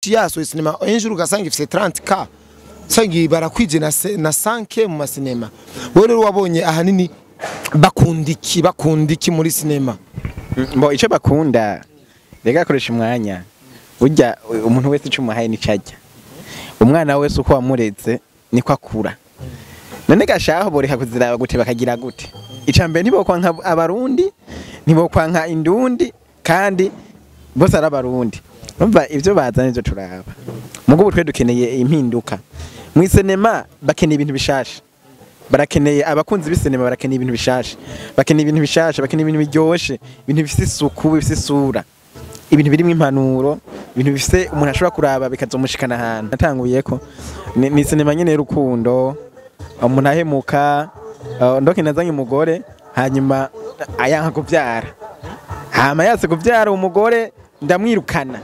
kenshi yasohoye sinema enjuru ugasanga ifite 30k sangi barakwije na 5k mu masinema. Wowe rero wabonye ahanini bakundiki muri sinema? Mbo ico bakunda rega koresha umwanya burya umuntu wese cyumuhaye nicajya umwana wese uko wamuretse niko akura none gashaho bori hakuzira gute bakagira gute icambe nibo kwanka abarundi nibo kwanka indundi kandi bose ari abarundi umva ivyo bazanye byo turaba mugo twe dukeneye impinduka mu sinema bakeneye ibintu bishasha barakeneye abakunzi b'isinema barakeneye ibintu bishasha bakeneye ibintu bishasha bakeneye ibintu biryoshe ibintu bifite isuku bifite isura ibintu birimo impanuro ibintu bifite umuntu ashobora kuraba bikazomushikana ahantu natanguye ko ni sinema nyene y'urukundo umuntu ahemuka ndoke nazanye umugore hanyuma ayanka kuvyara hama yase kuvyara umugore ndamwirukana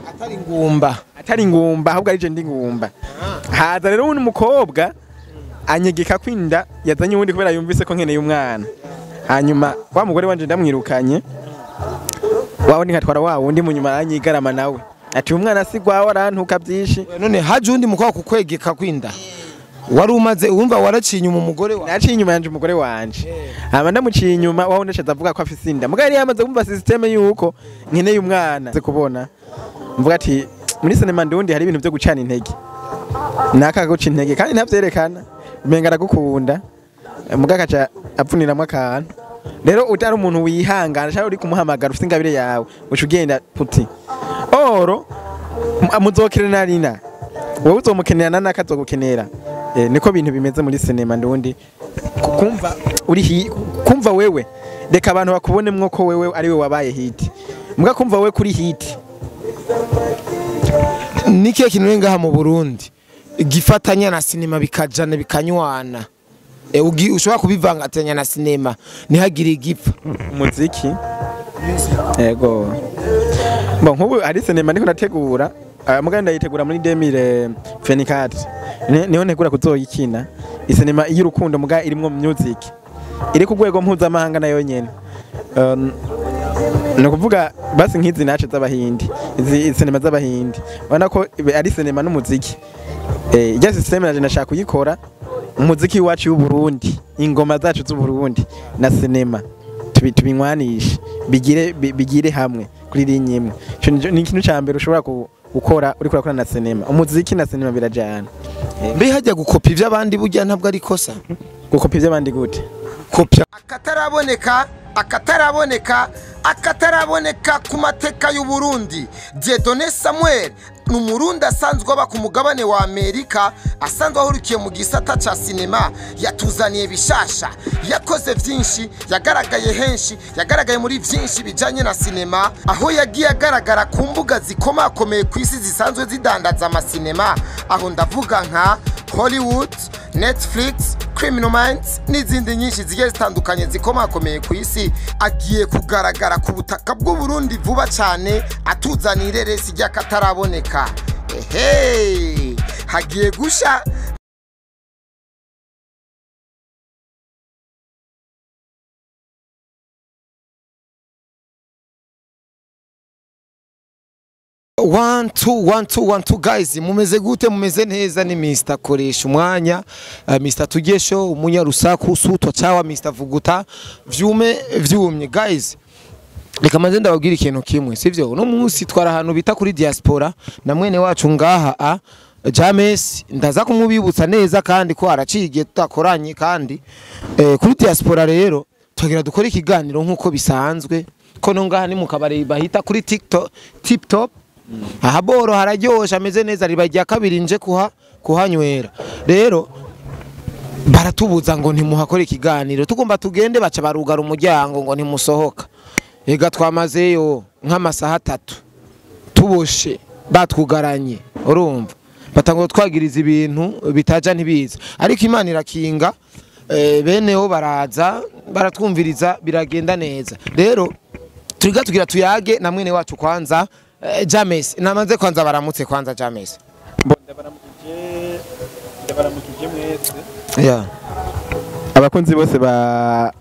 atari ngumba ahubwo ari je ndi ngumba haza rero umukobwa anyegeka kwinda yazanye ubundi kubera yumvise ko nkeneye umwana hanyuma wa mugore wanje ndamwirukanye waho nkatwara wa wundi munyuma anyigarama nawe ati umwana asigwaho arantuka byinshi none haje undi mukobwa kukwegeka kwinda wari umaze wumva waraciye inyuma umugore wawe naciye inyuma yanje umugore wanje hama ndamuciye inyuma waho ndashaza avuga ko afise inda mugari yamaze kumva systeme yuko nkeneye umwana ze kubona mvuga ati muri sinema ndundi hari ibintu byo gucana intege naka guca intege kandi ntavyerekana umenga aragukunda mugakaca apfuniramo akantu rero utari umuntu wihangana cyangwa uri kumuhamagara ufite ingabire yawe uca ugenda puti oro muzokere narina wowe uzomukenera nanaka azogukenera niko bintu bimeze muri sinema ndundi kumva wewe reka abantu bakubonemwo ko wewe ari we wabaye hit muga kumva wewe kuri hit niki kintu ngaha mu Burundi gifatanya na sinema bikajana bikanywana ushobora kubivangatanya na sinema ntihagire igipfa umuziki yego bon nkubu ari sinema niko nategura muganda yitegura muri 2024 niho ntegura kuzoyikina isinema y'urukundo muga irimwo music iri ku rwego mpuzamahanga nayo nyene no kuvuga basi nkizi nace z'abahindi izi sinema z'abahindi ubona ko ari sinema n'umuziki ijya system naje nashaka kuyikora umuziki wacu w'u Burundi ingoma zacu z'u Burundi na sinema tubinywanisha bigire hamwe kuri linye imwe ni ikintu cyambere ushobora gukora uri kurakora na sinema umuziki na sinema birajana mbe hajya gukopa ivy'abandi burya ntabwo ari kosa gukopa ivy'abandi gute kopya akataraboneka ku mateka y'u Burundi. Dieudonné Samuel ni umurundi asanzwe aba ku mugabane wa Amerika asanzwe ahurikiye mu gisata ca sinema yatuzaniye bishasha yakoze vyinshi yagaragaye henshi yagaragaye muri vyinshi bijanye na sinema aho yagiye agaragara ku mbuga zikomakomeye ku isi zisanzwe zidandaza amasinema aho ndavuga nka Hollywood, Netflix, Criminal Minds n'izindi nyinshi zigiye zitandukanye zikomakomeye ku isi agiye kugaragara ku butaka bw'u Burundi vuba cyane atuzanira iresi ry'akataraboneka hagiye gusha One, two guys mumeze gute mumeze neza ni Mr Koresha umwanya Mr Tugesho umunyarusaku sutwa cyawa Mr Vuguta vyumye guys reka maze ndababwira ikintu kimwe sivyo no munsi twara ahantu bita kuri diaspora na mwene wacu ngaha James ndaza kumubibutsa neza kandi ko araciye tutakoranye kandi kuri diaspora rero tugira dukora ikiganiro nkuko bisanzwe ko no ngaha ni mu kabari bahita kuri TikTok tip top aha boro hararyosha ameze neza riba rya kabiri nje kuhanywera rero baratubuza ngo ntimuhakore ikiganiro tugomba tugende baca barugara umuryango ngo ntimusohoka ega twamazeyo nk'amasaha 3 tuboshe batwugaranye urumva batango twagiriza ibintu bitaja ntibiza ariko Imana irakinga beneho baraza baratwumviriza biragenda neza rero turiga tugira tuyage na mwene wacu kwanza James namaze kwanza baramutse kwanza James ndabaramukije mwese abakunzi bose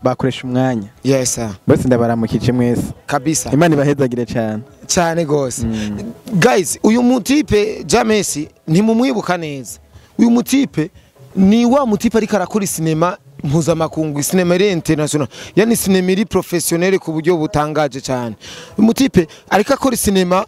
bakoresha umwanya yes sir bose ndabaramukije mwese kabisa Imana ibahezagire cyane cyane gose guys uyu mutipe James ntimumwibuka neza uyu mutipe ni wa mutipe ariko arakora sinema mpuzamakungu sinema iri international yani sinema iri professionnel ku buryo butangaje cyane uyu mutipe ariko akora sinema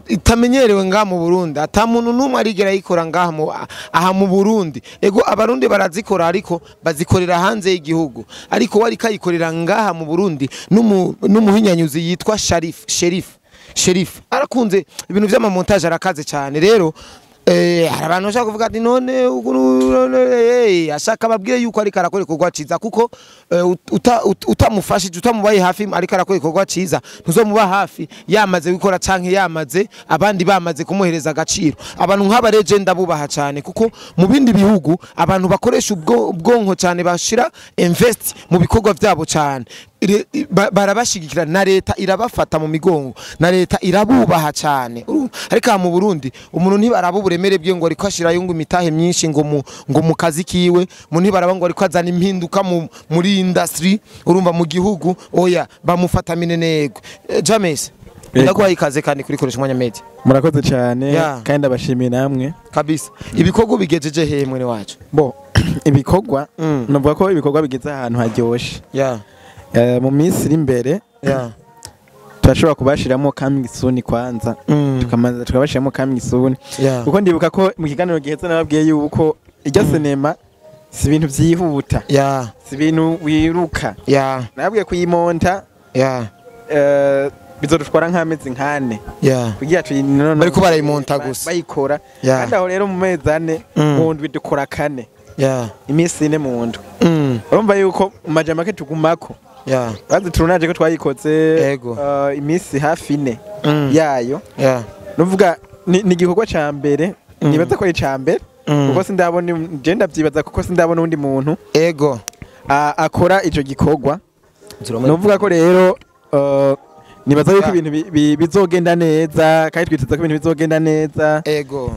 itamenyerewe ngaha mu Burundi ata muntu numwe arigera yikora ngaha aha mu Burundi ego abarundi barazikora ariko bazikorera hanze y'igihugu ariko wari kayikorera ngaha mu Burundi n'umuhinyanyuzi yitwa Sherif arakunze ibintu by'amamontage arakaze cyane rero hari abantu bashaka kuvuga ati none ashaka babwire yuko ariko arakora ikorwa ciza kuko utamufashije utamubaye hafi ariko arakora ikorwa ciza ntuzomuba hafi yamaze gukora canke yamaze abandi bamaze kumuhereza agaciro abantu nk'aba legend abubaha cyane kuko mu bindi bihugu abantu bakoresha ubwonko cyane bashira invest mu bikorwa byabo cyane barabashigikira na leta irabafata mu migongo na leta irabubaha cyane ariko mu Burundi umuntu ntibarabu uburemere bwe ngo ariko ashira yungu imitahe myinshi ngo mu kazi kiwe mu ntibaraba ngo ariko azana impinduka muri industry urumva mu gihugu oya bamufata minenego James ndagwaye ikaze kandi kuri Koreshumwanya Media murakoze cyane kandi abashimiye namwe kabisa ibikorwa bigejeje he mwene wacu bo ibikorwa navuga ko ibikorwa bigeze ahantu haryoshe mu minsi iri imbere turashobora kubashiramo coming soon kwanza tukamanza tukabashiramo coming soon kuko ndibuka ko mu kiganiro gihetse nababwiye yuko iryo sinema si ibintu byihuta si ibintu wiruka nababwiye kuyimonta bizodutwara nk'amezi nkane kugira bariko barayimonta gusa bayikora kandi aho rero mu mezi ane mu ndwi dukora 4 iminsi 4 mu ndwi urumva yuko mu majamake tugumako bazi turunaje ko twayikoze iminsi hafi 4 yayo nuvuga ni igikorwa ca mbere nibaza ko ari ca mbere kuko sindabona genda byibaza kuko sindabona undi muntu akora ico gikorwa nuvuga ko rero nibaza yuko ibintu bizogenda neza kandi twiteza ko ibintu bizogenda neza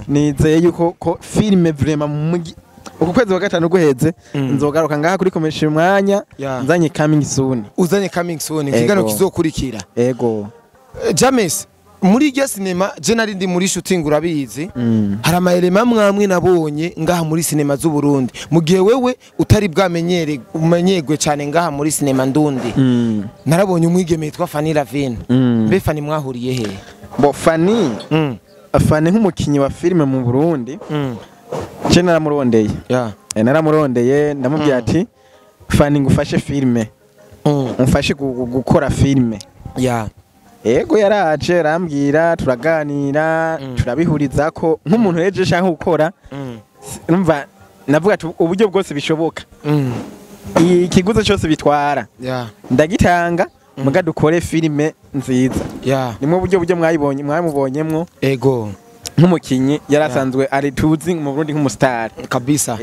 nizeye yuko ko filme vraiment uku kwezi wa gatanu guheze nzogaruka ngaha kuri Koreshumwanya nzanye coming soon uzanye coming soon ikigano kizokurikira James muri iryo sinema je nari ndi muri shooting urabizi hari amaelema mwamwe nabonye ngaha muri sinema z'u Burundi mu gihe wewe utari bwamenyere umenyegwe cyane ngaha muri sinema ndundi narabonye umwigeme yitwa FANNY LAVINE mbe FANNY mwahuriye he bo FANNY nk'umukinyi wa filme mu Burundi je naramurondeye naramurondeye ndamubwira ati FANNY ngufashe filme umfashe gukora filme ego yaraje arambwira turaganira turabihuriza ko nk'umuntu reje shaka gukora numva navuga ati uburyo bwose bishoboka ikiguzo cyose bitwara ndagitanga muga dukore filme nziza nimwe buryo mwamubonyemwo nk'umukinyi yarasanzwe ari tuzi mu Burundi nk'umustar kabisa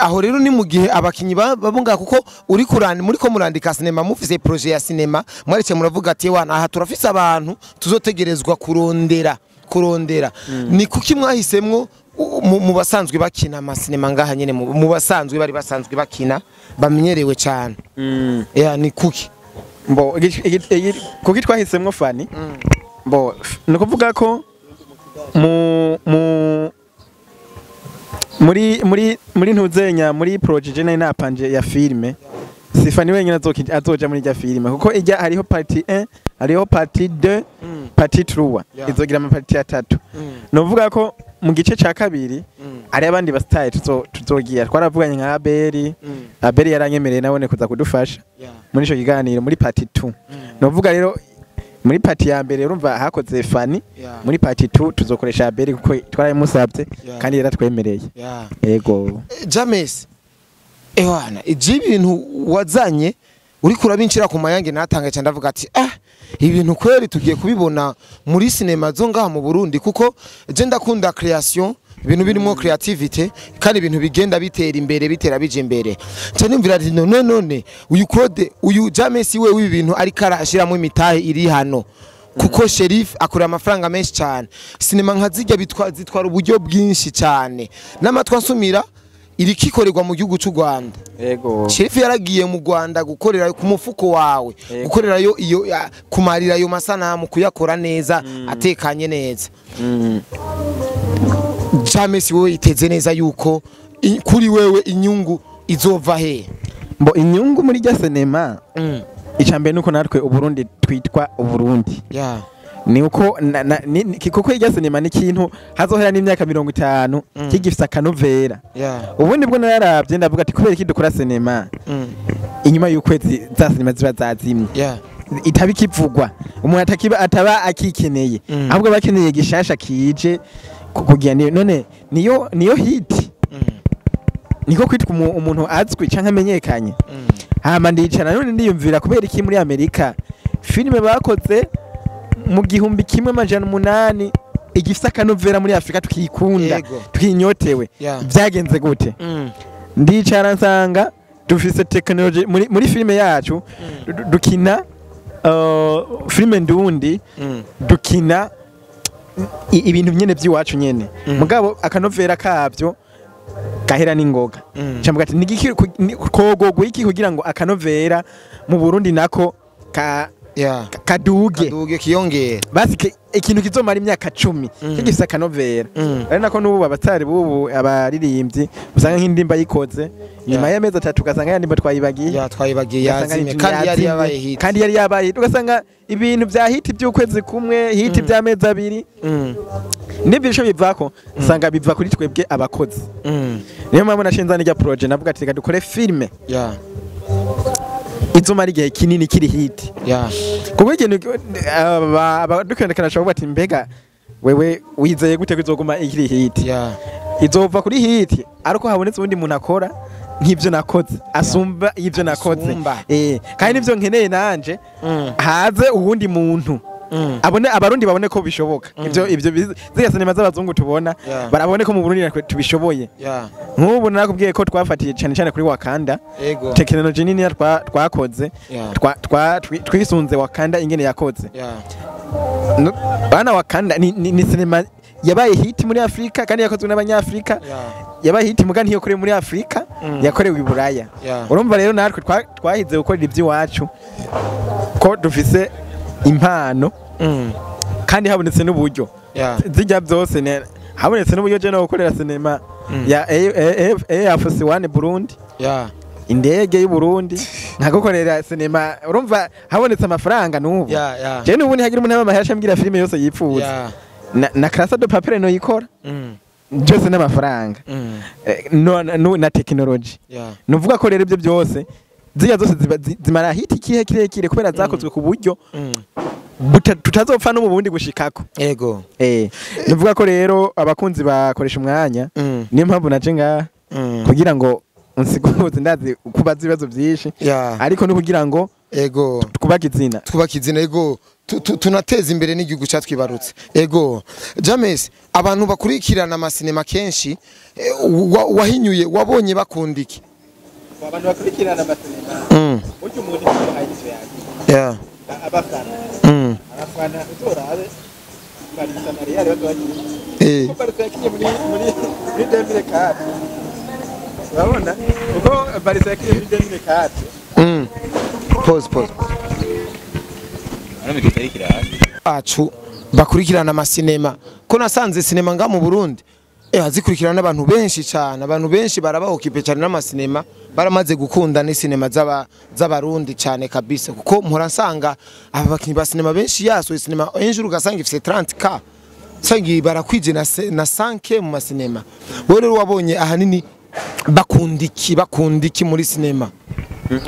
aho rero ni mu gihe abakinyi babunga kuko uri muri ko murandika sinema mufise projet ya sinema mwareke muravuga ati wana aha turafise abantu tuzotegerezwa kurondera ni kuki mwahisemwo mu basanzwe bakina amasinema ngaha nyene mu basanzwe bari basanzwe bakina bamenyerewe cyane ni kuki mbo kuki twahisemwo FANNY mbo nukuvuga ko muri ntuzenya muri project je napanje ya filme si FANNY wenyine azoja muri ya filme kuko ijya hariho partie 1 hariho partie 2 partie 3 izogira ama partie 3 novuga ko mu gice ca kabiri ari abandi bastaye tuzogira twaravuganye nka Abeli yaranyemereye nabone kuza kudufasha muri ico kiganiro muri partie 2 novuga rero muri party ya mbere urumva hakoze FANNY muri party 2 tuzokoresha Abeli kuko twarayimusabye kandi yaratwemereye yego James ewana ibintu wazanye uri kurabinshira ku mayange natanga cyane ndavuga ati ibintu kweri tugiye kubibona muri sinema zo ngaha mu Burundi kuko je ndakunda creation ibintu birimo creativity kandi ibintu bigenda bitera imbere bitera bije imbere cyane mvira ati none uyu James we w'ibintu ari karashiramo imitahe iri hano kuko Sherif akora amafaranga menshi cyane sinema nkazijya zitwara uburyo bwinshi cyane n'amatwa nsumira iri kikorerwa mu gihugu cy'u Rwanda. Yego. Chef yaragiye mu Rwanda gukorera ku mufuko wawe, gukorera yo iyo kumarira yo masanamu kuyakora neza atekanye neza. James wowe iteze neza yuko kuri wewe inyungu izova he? Mbo inyungu muri rya sinema icambere nuko natwe uburundi twitwa uburundi. Ni uko kuko irya sinema ni kintu hazohera n'imyaka 50 kigifisa kanovera. Ubundi bwo nararavye ndavuga ati kubera iki dukora sinema inyuma y'ukwezi za sinema ziba zazimye. Itabi kivugwa umuntu ataba akikeneye ahubwo bakeneye gishasha kije kugira none niyo hit niko kwitwa umuntu azwi canke amenyekanye. Hama ndicara none ndiyumvira kubera iki muri Amerika filime bakoze mu 1800 igifisa kanovera muri Afrika tukikunda twinyotewe byagenze gute? Ndicara nsanga dufise technology muri filime yacu dukina filime ndundi dukina ibintu nyene by'iwacu nyene mugabo akanovera kabyo gahera n'ingoga cyambwa ati nigiki kogogwe iki kugira ngo akanovera mu Burundi nako kaduge kiyongera basi ikintu kizomara imyaka 10 kigifisa kanovera ari nako nubu abatari bubu abaririmbyi usanga nk'indimba yikoze nyuma y'amezi 3 ugasanga yandimba twayibagiye yazime kandi yari yabaye ugasanga ibintu bya hit by'ukwezi kumwe hit by'amezi 2 n'ibisho bivako usanga biva kuri twebwe abakozi niyo mpamvu nashinza n'ijya project navuga ati reka dukore filme izomara igihe kinini kiri hit kuko ikintu abadukendekana cyangwa bati mbega wewe wizeye gute kwizoguma ikiri hit izova kuri hit ariko habonetse ubundi muntu akora nk'ibyo nakoze asumba ibyo nakoze kandi nivyo nkeneye nanje haze ubundi muntu abone abarundi babone ko bishoboka ibyo zigasinema z'abazungu tubona barabone ko mu Burundi natwe tubishoboye nk'ubu nakubwiye ko twafatiye cyane kuri Wakanda technology nini twakoze twisunze Wakanda ingene yakoze bana Wakanda ni sinema yabaye hit muri Afrika kandi yakozwe n'abanyafrika yabaye hit mugani yo kuri muri Afrika yakorewe i Buraya urumva rero natwe twahize gukora iby'iwacu ko dufise impano kandi habonetse n'uburyo zijya byose habonetse n'uburyo je no gukorera sinema ya AFC1 Burundi indege y'u Burundi nkagukorera sinema urumva habonetse amafaranga n'ubu je n'ubu ni hagira umuntu amahasha mbwira filime yose yipfuza na Casa de Papel no yikora byose n'amafaranga na technology nuvuga ko rero ibyo byose zijya zose zimara hit ikihe kirekire kubera zakozwe ku buryo tutazopfa no mu bundi gushikako nuvuga ko rero abakunzi bakoresha umwanya niyo mpamvu naje nga kugira ngo unsiguze ndazi kubaza ibibazo byinshi ariko no kugira ngo twubaka izina tunateza imbere n'igihugu cyatwibarutse James abantu bakurikirana amasinema kenshi wahinyuye wabonye bakundiki abantu bakurikirana amasinema buryo umuntu yahise yaje abafana uzorabe barisa Maria rero bagiye ko barisa yakiye muri 2004 urabona uko barisa yakiye muri 2004 pause acu bakurikirana amasinema ko nasanze sinema nga mu Burundi azikurikirana n'abantu benshi cyane abantu benshi barabahokipe cyane n'amasinema baramaze gukunda ni sinema z'abarundi cyane kabisa kuko mpora nsanga aba bakinyi ba sinema benshi yaso sinema enjuru gasanga ifite 30k sangi barakwije na 5k mu masinema wowe rero wabonye ahanini bakundiki muri sinema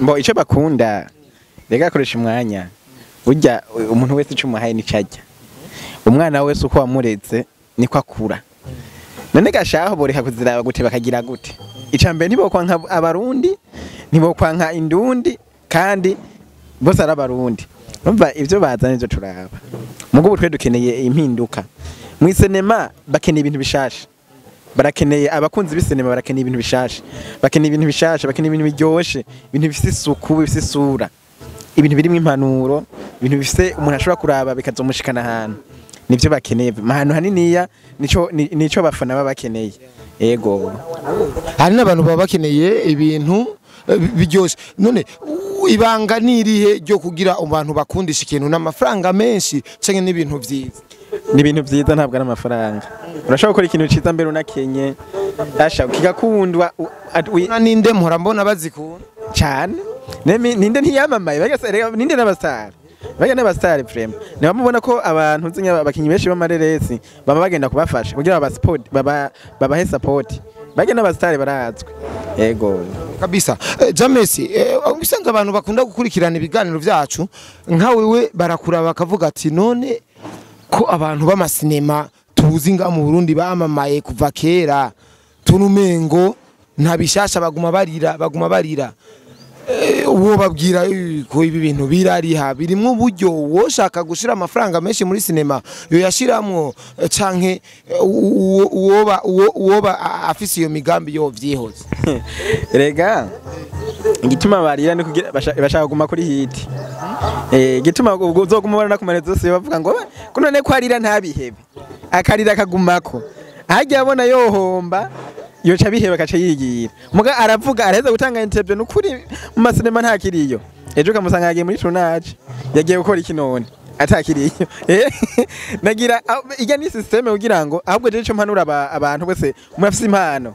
mbo ico bakunda rega koresha umwanya burya umuntu wese cyumuhaye nicajya umwana wese uko wamuretse niko akura none gashaho boreka kuziraba gute bakagira gute icambere ntibokwanka abarundi ntibokwanka indundi kandi bose ari abarundi umva ivyo bazanye byo turaba mugo twe dukeneye impinduka mu sinema bakeneye ibintu bishasha barakeneye abakunzi b'isinema barakeneye ibintu bishasha bakeneye ibintu bishasha bakeneye ibintu biryoshe ibintu bifite isuku bifite isura ibintu birimo impanuro ibintu bifite umuntu ashobora kuraba bikazomushikana ahantu nivyo bakeneye ahantu haniniya nico bafana baba bakeneye ego hari n'abantu baba bakeneye ibintu biryoshe none ibanga nirihe ryo kugira abantu bakundisha ikintu n'amafaranga menshi canke n'ibintu vyiza ni ibintu vyiza ntabwo ari amafaranga urashobora gukora ikintu ciza mbere unakenye asha kigakundwa ninde mpora mbona bazikunda cyane ninde ntiyamamaye ninde n'abastar baga n'abastar vraiment nabamubona ko abantu nzinya abakinyi benshi b'amareresi baba bagenda kubafasha kugira babahe support baga n'abastar barazwe yego kabisa James usanga abantu bakunda gukurikirana ibiganiro vyacu nkawewe barakuraba bakavuga ati none ko abantu b'amasinema tuzi nga mu Burundi bamamaye kuva kera tunumengo nta bishasha baguma barira uwo babwira ko ibi bintu birariha birimwe uburyo woshaka gushira amafaranga menshi muri sinema yo yashiramwo canke uwoba afise iyo migambi yo vyihoze rega igituma barira ni kugira bashaka kuguma kuri hit igituma uzoguma ubona ku marezo yose bavuga ngo kuno ne kwarira ntabihebe akarira kagumako ahajya abona yohomba yoca biheba kaca yigira muga aravuga araheza gutanga interview nukuri mu masinema ntakiriyo ejo kamusanga yagiye muri tournage yagiye gukora iki none atakiriyo nagira ijya ni systeme kugira ngo ahubwo je cyo mpanura abantu bose murafise impano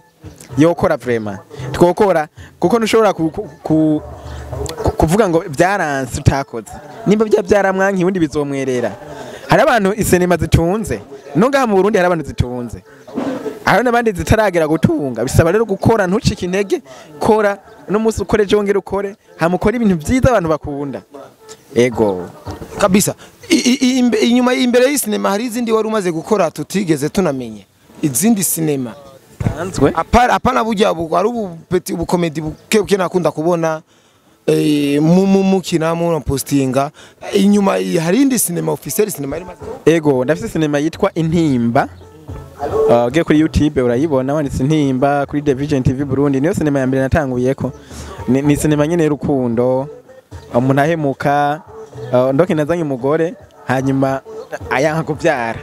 yokora vraiment twokora kuko ntushobora kuvuga ngo byaranse utakoze nimba byaramwanki ubundi bizomwerera hari abantu isinema zitunze nonga mu Burundi hari abantu zitunze hari n'abandi zitaragera gutunga bisaba rero gukora ntucike intege kora no musi ukore jongera ukore hamukora ibintu byiza abantu bakunda ego kabisa inyuma imbere y'isinema hari izindi wari umaze gukora tutigeze tunamenye izindi sinema anzwe apana burya ari ubu comedy buke nakunda kubona mukina mu postinga inyuma hari indi sinema officiel sinema ego ndafite sinema yitwa Intimba ugiye kuri YouTube urayibona wanditse Intimba kuri Division TV Burundi niyo sinema ya mbere natanguyeko ni sinema nyene y'urukundo umuntu ahemuka ndoke nazanye umugore hanyuma ayanka kuvyara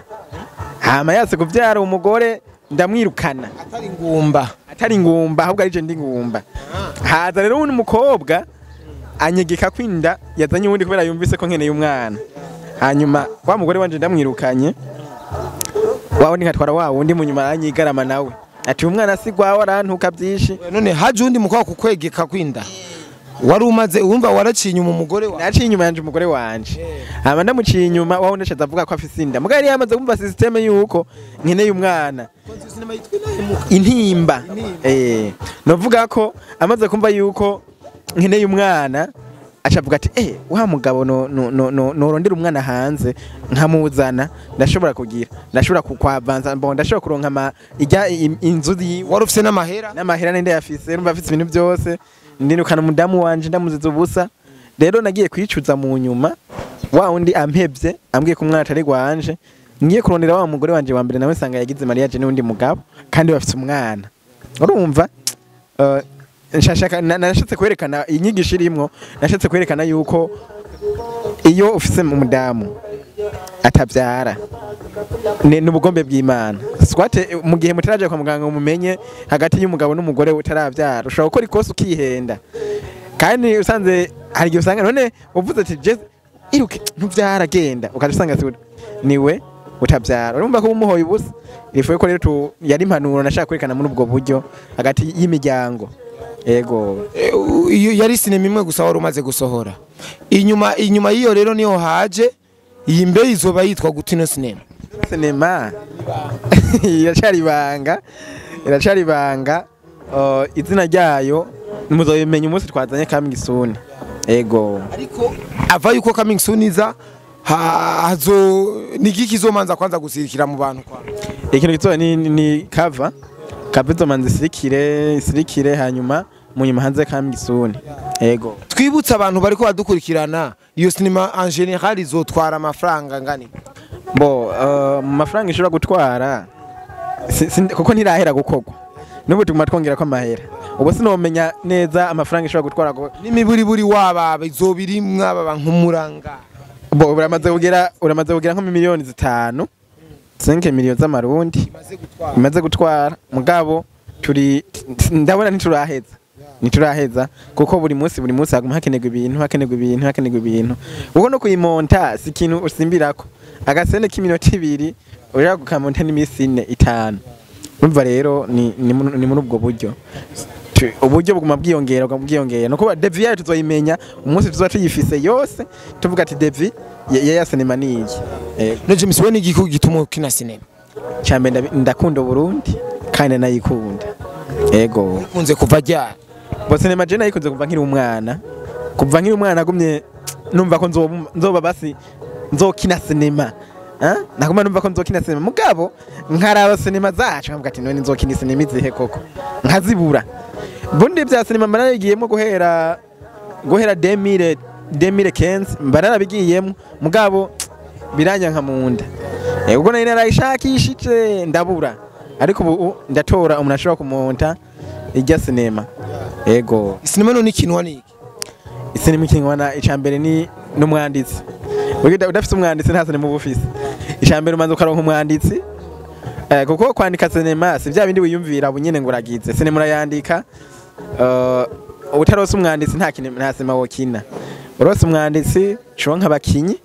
hama yase kuvyara umugore ndamwirukana atari ngumba ahubwo ari je ndi ngumba haza rero umukobwa anyegeka kwinda yazanye ubundi kubera yumvise ko nkeneye umwana hanyuma wa mugore wanje ndamwirukanye wawo nkatwara wawo undi munyuma anyigarama nawe ati umwana asigwa warantuka byinshi none haje undi mukobwa kukwegeka kwinda wari umaze wumva waraciye inyuma umugore wawe naciye inyuma yanje umugore wanje hama ndamuciye inyuma wawo ndashaza avuga ko afise inda mugari yamaze kumva systeme yuko nkeneye umwana Intimba novuga ko amaze kumva yuko nkeneye umwana acavuga ati wa mugabo norondera umwana hanze nkamuzana ndashobora kugira ndashobora kwavanza ndashobora kuronka ijya inzu wari ufise n'amahera ninde yafise urumva afise ibintu byose ndinukana umudamu wanje ndamuziza ubusa rero nagiye kwicuza mu nyuma wa undi ampevye ambwiye ko umwana atari gwanje ngiye kurondera wa mugore wanje wa mbere nawe sanga yagize mariage n'undi mugabo kandi bafise umwana urumva nashatse kwerekana inyigisho irimwo nashatse kwerekana yuko iyo ufise umudamu atabyara n'ubugombe bw'Imana swate mu gihe mutaraje kwa muganga umumenye hagati y'umugabo n'umugore utarabyara ushobora gukora ikosa ukihenda kandi usanze hari igihe usanga none uvuze ati je iruke ntubyara genda ukadusanga niwe utabyara urumva ko umuhoye ubusa ifuye ko rero yari impanuro nashaka kwerekana muri ubwo buryo hagati y'imiryango ego yari sinema imwe gusa wari umaze gusohora inyuma y'iyo rero niho haje iyi mbe izoba yitwa gutino sinema iracari banga izina ryayo muzobimenya umunsi twazanye coming soon ego ariko ava yuko coming soon iza nigiki kizomanza kwanza gusirikira mu bantu kwa ikintu gitoya ni cover izomanza isirikire hanyuma munyuma hanze coming soon ego twibutsa abantu bariko badukurikirana iyo sinema en general izotwara amafaranga ngani mu mafaranga ishobora gutwara kuko ntirahera gukogwa nubu tuguma twongera ko amahera ubu sinomenya neza amafaranga ishobora gutwara n'imiburiburi waba izobirimwa baba nk'umuranga uramaze kugera nko miliyoni 5 5 miliyoni z'amarundi imaze gutwara mugabo turi ndabona ntituraheza kuko buri munsi haguma hakenerwa ibintu uko no kuyimonta si ikintu usimbirako agasene k'iminota 2 urira gukamonta n'imisi 4-5 umva rero ni muri ubwo buryo uburyo buguma bwiyongera no kuba devi yayo tuzoyimenya umunsi tuzoba tuyifise yose tuvuga ati devi ya sinema ni iki no James we ni igiko gituma ukina sinema cyambe ndakunda Burundi kandi nayikunda ego kunze kuva ryari bo sinema je nayikunze kuva nkiri umwana gumye numva ko nzoba basi nzokina sinema nakuma numva ko nzokina sinema mugabo nkaraba sinema zacu nkavuga ati none nzokina sinema izihe koko nkazibura bundi bya sinema mbarabigiyemo guhera 2015 mbarabigiyemo mugabo biranya nkamunda ubwo nari narayishakishije ndabura ariko ubu ndatora umuntu ashobora kumonta ijya sinema ego sinema no nikinwa niki sinema ikinwa icambere ni n'umwanditsi udafite umwanditsi nta sinema ubufise icambere umanze ukaronka umwanditsi kuko kwandika sinema si bya bindi wiyumvira bunyene ngo uragize sinema urayandika utarose umwanditsi nta sinema wokina urose umwanditsi curonka abakinyi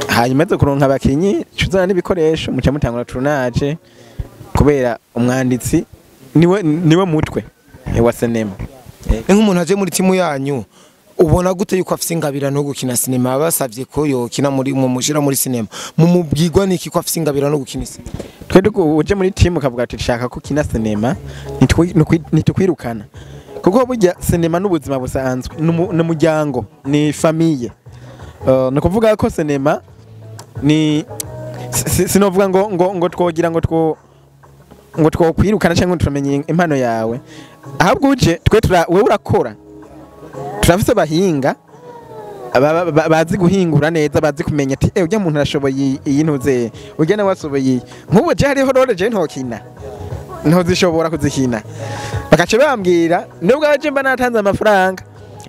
hanyuma zo kuronka abakinyi cuzana n'ibikoresho muca mutangura turunaje kubera umwanditsi niwe mutwe wa sinema nk'umuntu aje muri timu yanyu ubona gute yuko afise ingabira no gukina sinema basavye ko yokina muri mu mushira muri sinema mu mubwirwa niki ko afise ingabira no gukina sinema twede uje muri timu kavuga ati shaka ko kina sinema nitukwirukana kuko burya sinema n'ubuzima busanzwe n'umuryango ni famille no kuvuga ko sinema ni sinovuga ngo twogira ngo twokwirukana cyangwa tumenye impano yawe ahabwo uje wewe urakora turafise bahinga bazi guhingura neza bazi kumenya ati ujya muntu arashoboye iyi ntuze ujya nawe wasoboye nk'ubu je hariho role je ntokina ntozishobora kuzikina bakace bambwira nubwo aje mba natanze amafaranga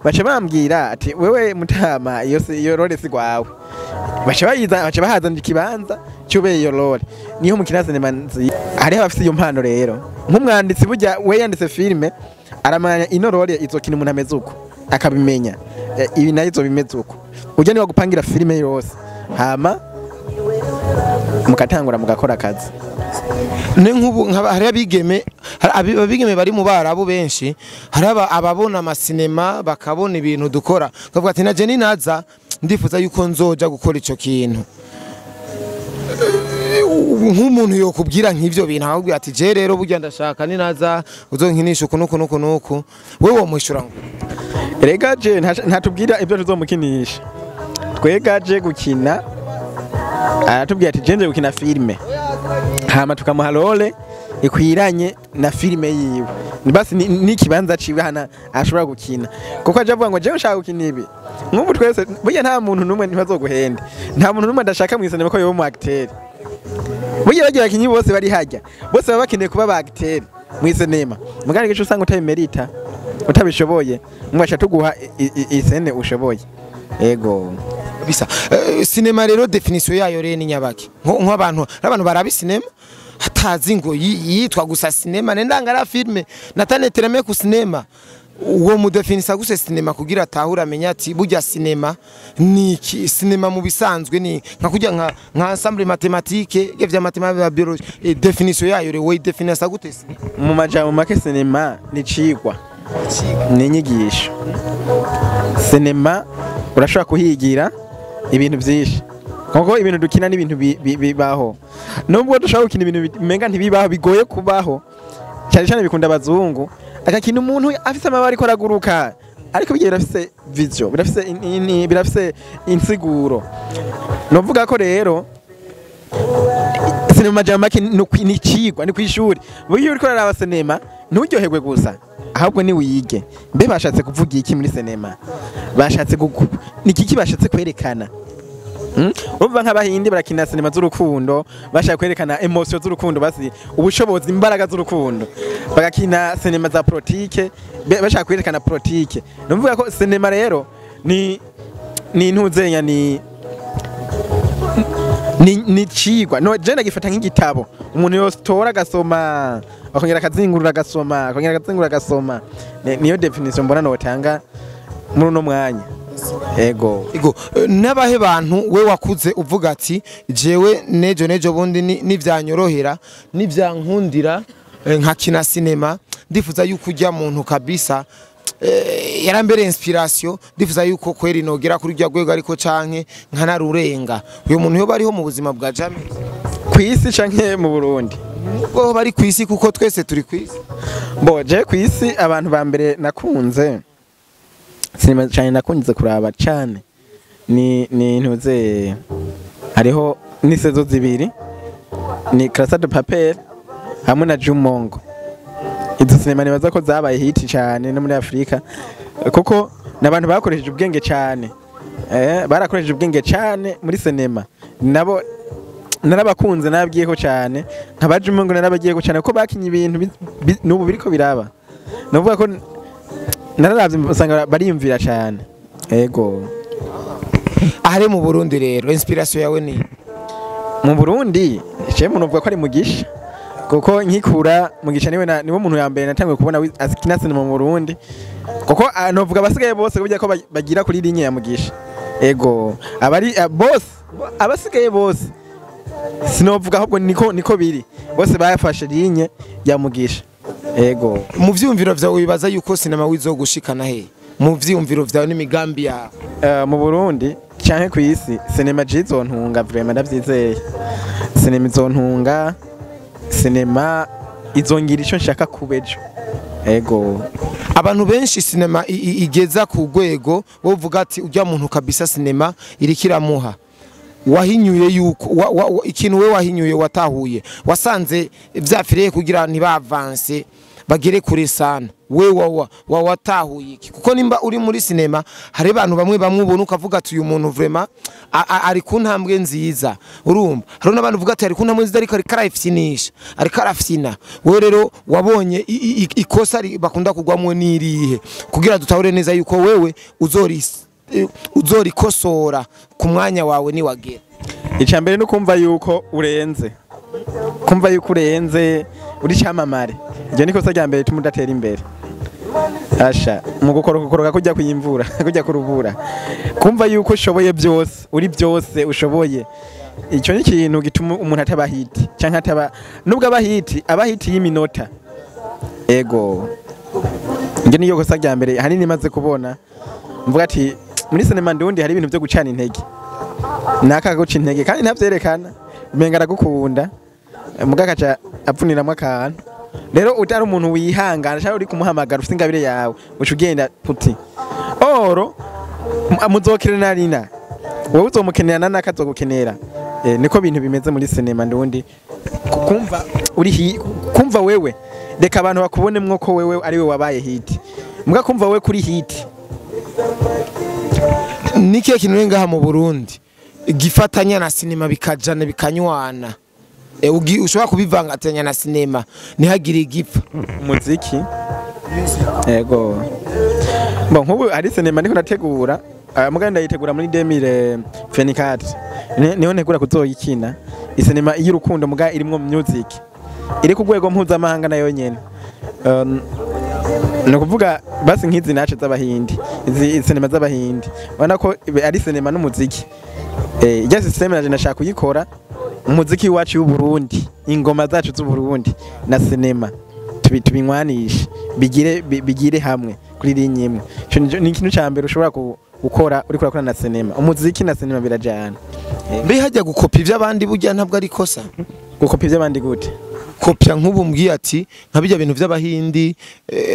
bace bambwira ati wewe mutama iyo role si gwawe bace bahazana ikibanza cyube iyo role niho mukina sinema hariho abafise iyo mpano rero nk'umwanditsi burya we yanditse filme aramanya ino role izokina umuntu ameze uko akabimenya ibi nayo bimeze uko ujya niba gupangira filime yose hama mukatangura mugakora akazi ne nk'ubu hari abigeme bari mu barabo benshi hari ababona amasinema bakabona ibintu dukora kavuga ati naje ninaza ndifuza yuko nzoja gukora ico kintu nk'umuntu yokubwira nk'ivyo bintu ahubwo ati je rero burya ndashaka ninaza uzonkinisha uko nuko wewe womwishura ngo rega je ntatubwira ibyo tuzomukinisha twega je gukina aratubwira ati jenje gukina filme hama tukamuha role ikwiranye na filme yiwe basi ni kibanza ciwe hana ashobora gukina kuko aje avuga ngo je nshaka gukina ibi nk'ubu twese burya nta muntu numwe ntibazoguhende nta muntu numwe ndashaka mwisanema ko yoba mu acteur burya bagira abakinyi bose bari hajya bose baba bakeneye kuba ba acteur mwisanema mugani gice usanga utabimerita utabishoboye mwasha tuguha isene ushoboye ego bisa sinema rero definition yayo rene nyabaki nk'abantu barabi sinema hatazi ngo yitwa gusa sinema nendangara filme natanetereme ku sinema uwo mudefinisa guse sinema kugira atahura amenya ati burya sinema niki sinema mu bisanzwe ni nka kujya nka ensemble mathématique vya mathématique ya biologie definition yayo rero we definisa gute mu majambo make sinema ni cigwa ni inyigisho sinema urashobora kuhigira ibintu byinshi kuko ibintu dukina n'ibintu bibaho nubwo dushaka gukina ibintu bimenga ntibibaho bigoye kubaho cyane bikunda abazungu akakina umuntu afise amabari ko araguruka ariko bigiye birafise vision birafise insiguro novuga ko rero sinema jamaki ni cigwa ni kwishuri bugiye uriko araba sinema nturyoherwe gusa ahubwo ni wige mbe bashatse kuvuga iki muri sinema bashatse niki bashatse kwerekana urumva nk'abahindi barakina sinema z'urukundo bashaka kwerekana emotion z'urukundo basi ubushobozi imbaraga z'urukundo bagakina sinema za politique bashaka kwerekana politique numvuga ko sinema rero ni ntuzenya ni ni cigwa no je nagifata nk'igitabo umuntu yose tora agasoma akongera akazingurura agasoma akongera akazingurura agasoma niyo definition mbona notanga muri uno mwanya ego n'abahe bantu we wakuze uvuga ati jewe nejo bundi nivyanyorohera nivyankundira nka kina sinema ndifuza yuko ujya muntu kabisa yarambere inspiration ndifuza yuko kweri nogera kuri rya gwego ariko canke nkanarurenga uyo muntu yo bariho mu buzima bwa James kwisi canke mu Burundi ubwo bari kwisi kuko twese turi kwisi je kwisi abantu ba mbere nakunze sinema cyane nakunze kuraba cyane ni ntuze hariho ni sezo zibiri ni Casa de Papel hamwe na Jumongo izo sinema nibaza ko zabaye hit cyane no muri Afrika kuko nabantu bakoresheje ubwenge cyane barakoresheje ubwenge cyane muri sinema nabo narabakunze nabwiyeho cyane nkabajumongo narabagiyeho cyane ko bakinye ibintu n'ubu biriko biraba navuga ko nararavye usanga bariyumvira cyane ego ahari mu Burundi rero inspiration yawe ni mu Burundi cyo muntu uvuga ko ari mugisha kuko nkikura mugisha niwe muntu ya mbere natangwe kubona akina sinema mu Burundi kuko novuga basigaye bose burya ko bagira kuri linye ya mugisha ego abari boss abasigaye bose sinovuga ahubwo niko biri bose bayafashe linye ya mugisha ego mu vyumviro vyawe wibaza yuko sinema wizogushikana he mu vyumviro vyawe n'imigambi ya mu Burundi canke kwisi sinema jizontunga vraiment ndavyizeye sinema izontunga sinema izongira ico nshaka kubejo ego abantu benshi sinema igeza ku rwego wovuga ati ujya muntu kabisa sinema irikiramuha wahinyuye yuko ikintu we wahinyuye watahuye wasanze vyafiriye kugira ntibavanse bagere kure sana we watahuye iki kuko nimba uri muri sinema hari abantu bamwe ubona ukavuga ati uyu muntu vraiment ari ku ntambwe nziza urumva hari n'abantu uvuga ati ari ku ntambwe nziza ariko arafyinisha ariko arafyina we rero wabonye ikosa bakunda kugwamwe n'irihe kugira dutahure neza yuko wewe uzorikosora ku mwanya wawe ni wagera icambere no kumva yuko urenze uri cyamamare je niko sajya mbere tumudatera imbere asha mu gukoroka kujya kuyimvura kujya kurubura kumva yuko ushoboye byose uri byose ushoboye icyo ni ikintu gituma umuntu ataba hit canke ataba nubwo abahiti y'iminota ego nge niyo sajya mbere hanini maze kubona mvuga ati muri sinema ndundi hari ibintu byo gucana intege naka guca intege kandi ntavyerekana umenga aragukunda mugakaca apfuniramo akantu rero utari umuntu wihangana cyangwa uri kumuhamagara ufite ingabire yawe uca ugenda puti oro muzokerana rina wowe uzomukenera nakazogukenera niko bintu bimeze muri sinema ndundi kumva wewe reka abantu bakubonemwo ko wewe ari we wabaye hit muga kumva wewe kuri hit nikiye kintu ngaha mu Burundi gifatanya na sinema bikajana bikanywana ushobora kubivangatanya na sinema ntihagire igipfa umuziki ego nkubu ari sinema niko nategura muganda ndayitegura muri 2024 niho ntegura kuzoyikina isinema y'urukundo muga irimo music iri ku rwego mpuzamahanga nayo nyene no kuvuga basi nkizi nace z'abahindi izi sinema z'abahindi ubona ko ari sinema n'umuziki ijya system naje nashaka kuyikora umuziki wacu w'u Burundi ingoma zacu z'u Burundi na sinema tubinywanisha bigire hamwe kuri linye imwe ni ikintu cyambere ushobora gukora uri kurakora na sinema umuziki na sinema birajana mbe hajya gukopa ivy'abandi burya ntabwo ari kosa gukopa ivy'abandi gute kopya nk'ubu mbwiye ati nkabijya bintu by'abahindi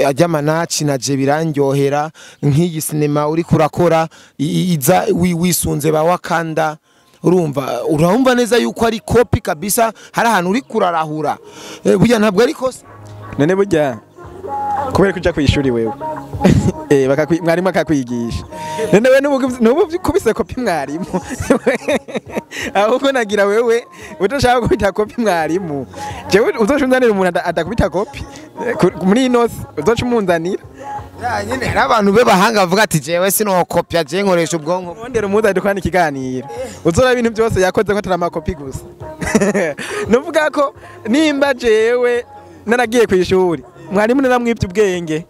ajya manaci naje birandyohera nk'iyi sinema uri kurakora iza wisunze ba Wakanda urumva neza yuko ari kopi kabisa hari ahantu uri kurarahura burya ntabwo ari kosa none burya kubera kuja kwishuri wewe mwarimu akakwigisha none we nubu kubise kopi mwarimu ahubwo nagira wewe utashaka kubita kopi mwarimu jewe uzoshunzanira umuntu atakubita kopi muri inosi uzoca umunzanira nyine hari abantu be bahanga bavuga ati jewe sinokopya je nkoresha ubwonko wondera umuza dukwana ikiganiro uzora ibintu byose yakoze ko atari amakopi gusa nuvuga ko nimba jewe naragiye ku ishuri mwarimu naramwibye ubwenge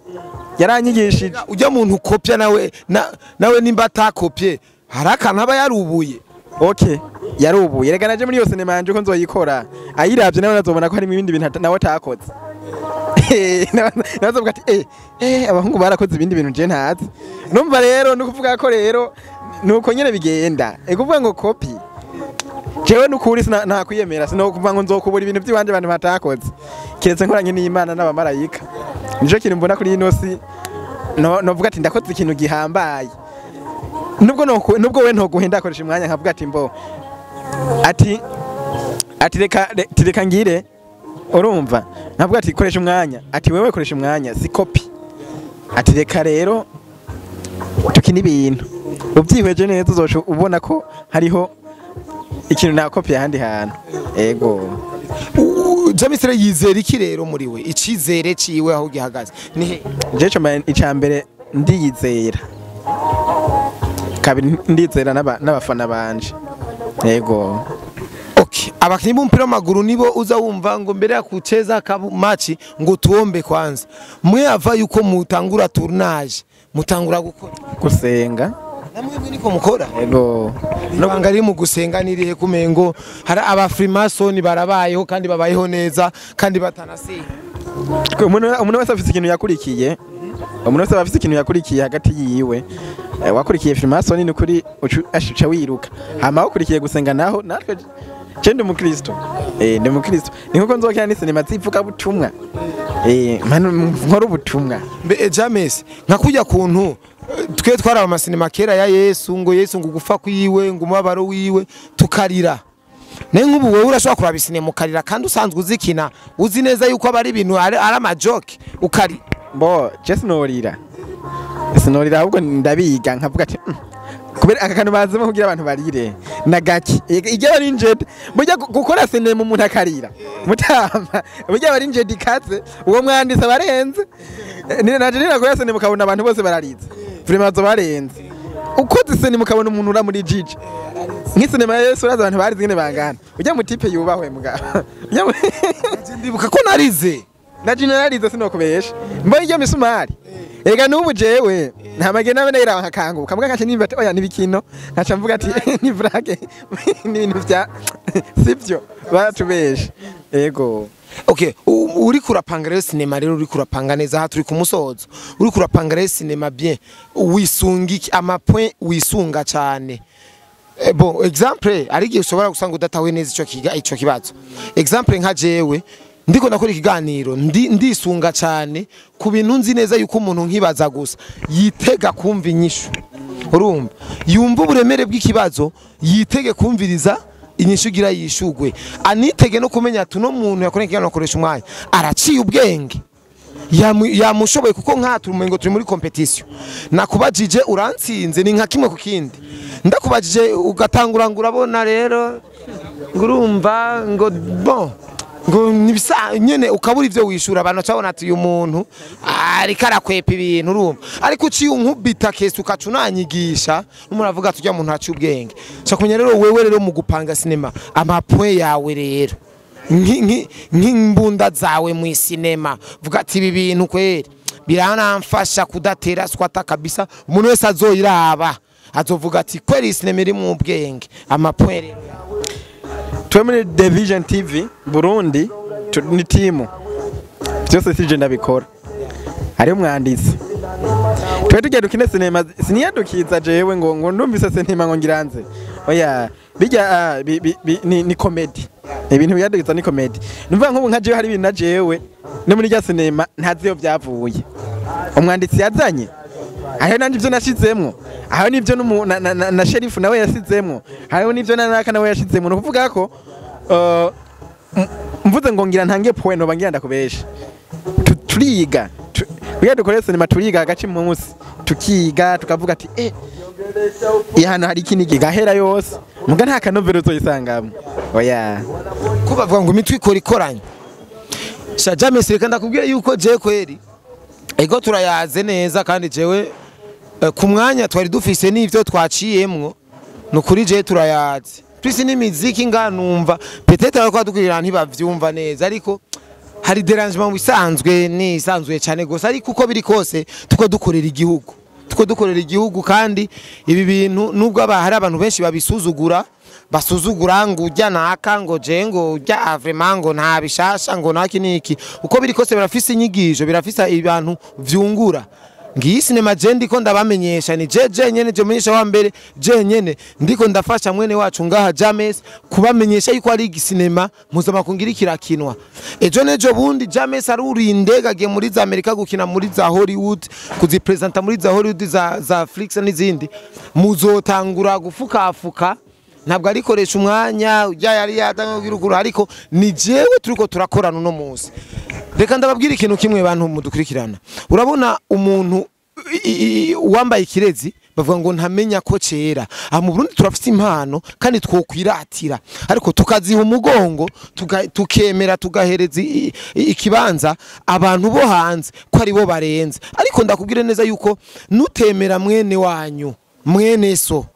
yaranyigishije ujya muntu kopya nawe nimba atakopye hari akantu aba yarubuye okay yarubuye rega naje muri yose nemanje ko nzoyikora ayiravye nawe nazobona ko hari ibindi bintu nawe atakoze nazo bwati abahungu barakoze ibindi bintu je ntazi numva rero nukuvuga ko rero nuko nyene bigenda kuvuga ngo copy jewe nukuri nta kwiyemera sino kuvuga ngo nzokubura ibintu by'ibanje abantu batakoze kiretse nkoranye n'Imana n'abamarayika nico kintu mbona kuri ino si novuga ati ndakoze ikintu gihambaye nubwo we ntoguhenda akoresha umwanya nkavuga ati mbo ati reka ngire urumva nkavuga ati koresha umwanya ati wewe koresha umwanya si copy ati reka rero tukina ibintu ubyihweje neza uzoca ubona ko hariho ikintu na copy ahandi hantu ego James yizera iki rero muri we icizere ciwe aho gihagaze ni jecho icambere ndiyizera kabiri ndizera n'abafana banje yego okay abakinyi b'umupira w'amaguru nibo uza wumva ngo mbere ya kucheza ka match ngo tuombe kwanza mwe ava yuko mutangura tournage mutangura gukora gusenga namwe niko mukora yego nobanga ari mu gusenga nirihe kumengo hari aba Freemason barabayeho kandi babayeho neza kandi batanasiye umuntu wese afite ikintu yakurikiye umuntu wese afite ikintu yakurikiye hagati yiwe wakurikiye Freemason ni kuri ashuca wiruka hama wakurikiye gusenga naho natwe Chende mukristo ndi mukristo niko nzokira ni sinema zivuga butumwa nkora ubutumwa James nkakujya kuntu twe twaraba amasinema kera ya Yesu ngo gufa kwiwe ngo umubabaro wiwe tukarira naye nk'ubu wewe urashobora kuraba isinema ukarira kandi usanzwe uzikina uzi neza yuko aba ari ibintu ari amajoke ukari mbo just norira ahubwo ndabiga nkavuga ati kubera aka kantu bazemo kugira abantu barire nagaki ijya bari injedi mujya gukora sinema umuntu akarira mutama mujya bari injedi kaze uwo mwanditse barenze naje nako sinema ukabona abantu bose bararize Freemason barenze uko sinema ukabona umuntu ura muri jiji nk'isinema Yesu uraza abantu barize ngene bangana ujya mu tipe yubahwe mugabo ndibuka ko narize naje narize sinokubesha mbo ijya misumari ega nubu jewe ntamage nabe nagira nkakanguka mbwa kace nimba oya nibikino nkaca mvuga ati ni vrage ni ibintu bya sivyo baratubesha ego okay uri kurapanga rero sinema rero uri kurapanga neza ha turi ku musozo uri kurapanga rero sinema bien wisunga ama point wisunga cyane bon exemple ari gihe ushobora gusanga udatawe neza ico kibazo exemple nka jewe ndiko nakora ikiganiro ndisunga cyane ku bintu nzi neza yuko umuntu nkibaza gusa yitega kumva inyishu urumva yumva uburemere bw'ikibazo yitege kumviriza inyishu gira yishugwe anitege no kumenya tuno muntu yakora ikiganiro akoresha umwanya araciye ubwenge yamushoboye kuko nkaturumengo turi muri competition nakubajije urantsinze ni nka kimwe ku kindi ndakubajije ugatangura ngurabona rero ngurumva ngo bon ngo nibisa nyene ukabura ivyo wishura abantu cabona ati uyu muntu ari karakwepa ibintu urumva ariko uciye unkubita kese ukacunanyigisha n'umuntu avuga tujya mu ntaci ubwenge cyakumenya rero wewe rero mu gupanga sinema amapwe yawe rero nk'imbunda zawe mu sinema vuga ati ibi bintu kweri biranamfasha kudatera swata kabisa umuntu wese azoyiraba azovuga ati kweri sinema iri mu bwenge amapwe rero twe muri Division TV Burundi ni timu byose sije ndabikora ari umwanditsi twe tujya dukine sinema siniyadukiza jewe ngo ndumvise sinema ngo ngiranze oya bijya ni comedy ibintu byadukiza ni comedy numva nk'ubu nka jewe hari ibintu na jewe no muri rya sinema ntaziyo byavuye umwanditsi yazanye aho nandi byo nashizemwo aho nivyo na sheriff nawe yasizemwo aho nivyo nanaka nawe yashizemwo no kuvuga ko mvuze ngo ngira ntange point no bangira ndakubesha turiga kugira dukore sinema turiga agace mu munsi tukiga tukavuga ati ihana hari ikini gahera yose muga nta kanovero uzoyisangamo oya kubavuga ngo imitwe ikora ikoranye sha James reka ndakubwira yuko je kweri ego turayaze neza kandi jewe ku mwanya twari dufise n'ivyo twaciyemwo nukuri je turayaze twisi n'imiziki nganumva peut-être ariko dukwirira ntibavyumva neza ariko hari derangement bisanzwe nisanzwe cyane gose ariko uko biri kose tuko dukorera igihugu kandi ibi bintu nubwo hari abantu benshi babisuzugura basuzugura ngo ujya naka ngo je ngo ujya vraiment ngo nta bishasha ngo naki niki uko biri kose birafise inyigisho birafisa ibintu vyungura ngiyi sinema je ndiko ndabamenyesha ni je nyene je menyesha wa mbere je nyene ndiko ndafasha mwene wacu ngaha James kubamenyesha yuko ari igisinema mpuzamakungu kirakinwa ejo nejo bundi James ari urindegage muri za Amerika gukina muri za Hollywood kuzipresenta muri za Hollywood za Flix n'izindi muzotangura gufukafuka ntabwo arikoresha umwanya ujya yari yatangirukuru ariko ni jewe turiko turakorana no munsi reka ndababwira ikintu kimwe bantu mudukurikirana urabona umuntu wambaye ikirezi bavuga ngo ntamenya ko cera mu Burundi turafite impano kandi twokwiratira ariko tukaziha umugongo tukemera tugahereza ikibanza abantu bo hanze ko ari bo barenze ariko ndakubwire neza yuko nutemera mwene wanyu mwene so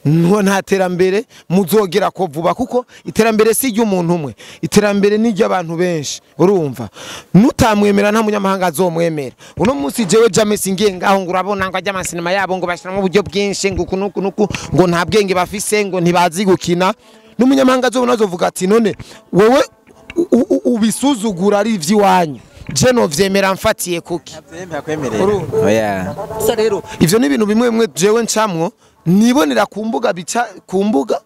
nta terambere muzogera ko vuba kuko iterambere si ry'umuntu umwe iterambere ni ry'abantu benshi urumva nutamwemera nta munyamahanga azomwemera uno munsi jewe James ngengaho ngo urabona ngo ajya amasinema yabo ngo bashiramo uburyo bwinshi ngo kunuku ngo nta bwenge bafise ngo ntibazi gukina n'umunyamahanga azobona azovuga ati none wowe ubisuzugura ari ivy'iwanyu je no vyemera mfatiye kuki oya sa rero ivyo ni ibintu bimwe jewe ncamwo nibonera kumbuga bica kumbuga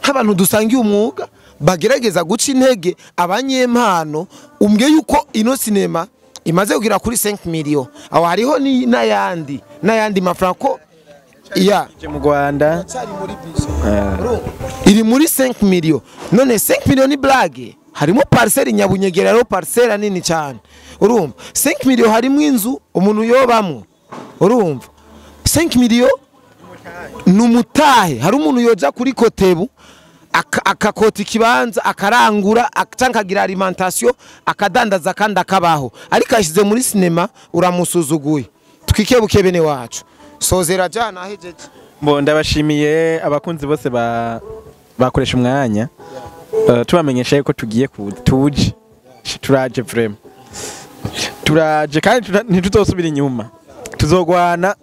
nk'abantu dusangiye umwuga bagerageza guca intege abanyempano umbwe yuko ino sinema imaze kugira kuri 5 million aho hariho ni n'ayandi mafaranga ya mu Rwanda iri muri 5 million none 5 million ni blague harimo parcelle Nyabunyegera ro parcelle nini cyane urumva 5 million harimo inzu umuntu yobamwe urumva 5 million numutahe hari umuntu yoja kuri Kotebu akakota ikibanza akarangura akankagira alimentation akadandaza kandi akabaho ariko ashize muri sinema uramusuzuguye twikebuke bene wacu sozera jana ahejeje mbo ndabashimiye abakunzi bose bakoresha umwanya tubamenyesha yuko tugiye tuje turaje vraiment turaje kandi ntituzosubira inyuma tuzogwana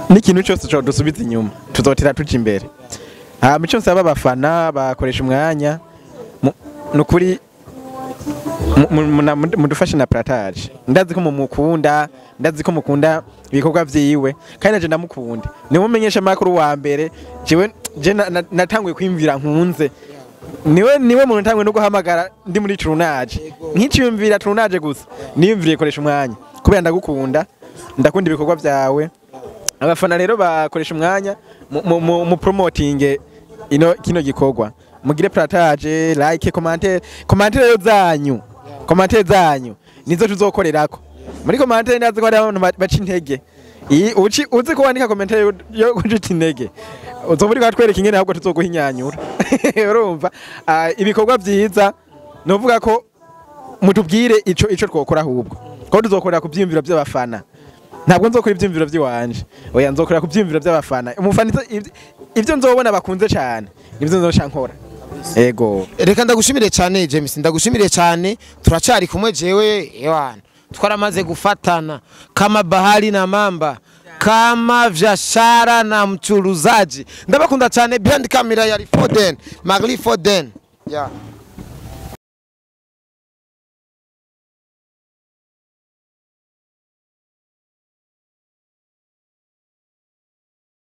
n'ikintu cyose cyo dusubiza inyuma tuzotera tuje imbere mico nsaba abafana bakoresha umwanya nukuri mudufashe na platage ndazi ko mumukunda ndazi ko mukunda ibikorwa vyiwe kandi naje ndamukunda niwe umenyesha makuru wa mbere je natanguye kwimvira nkunze niwe muntu ntangwe no guhamagara ndi muri tournage nk'iciyumvira tournage gusa niyumviriye koresha umwanya kubera ndagukunda ndakunda ibikorwa vyawe abafana rero bakoresha umwanya mu promoting kino gikorwa mugire platage like commentaire zanyu nizo tuzokorerako muri commentaire ndazi ko ari abantu baca intege uzi ko wandika commentaire yo guca intege uzoburi kwatwereka ingene ahubwo tuzoguhinyanyura urumva ibikorwa vyiza novuga ko mutubwire ico twokora ahubwo ko tuzokorera ku byimviro by'abafana ntabwo nzokora ibyimviro by'iwanje oya nzokora ku byimviro by'abafana umufana ivyo nzobona bakunze cyane nivyo nzosha nkora ego reka ndagushimire cyane James ndagushimire cyane turacari kumwe jewe ewana twaramaze gufatana kama bahari na mamba kama biashara na mchuruzaji ndabakunda cyane behind camera ya Foden Magli Foden yeah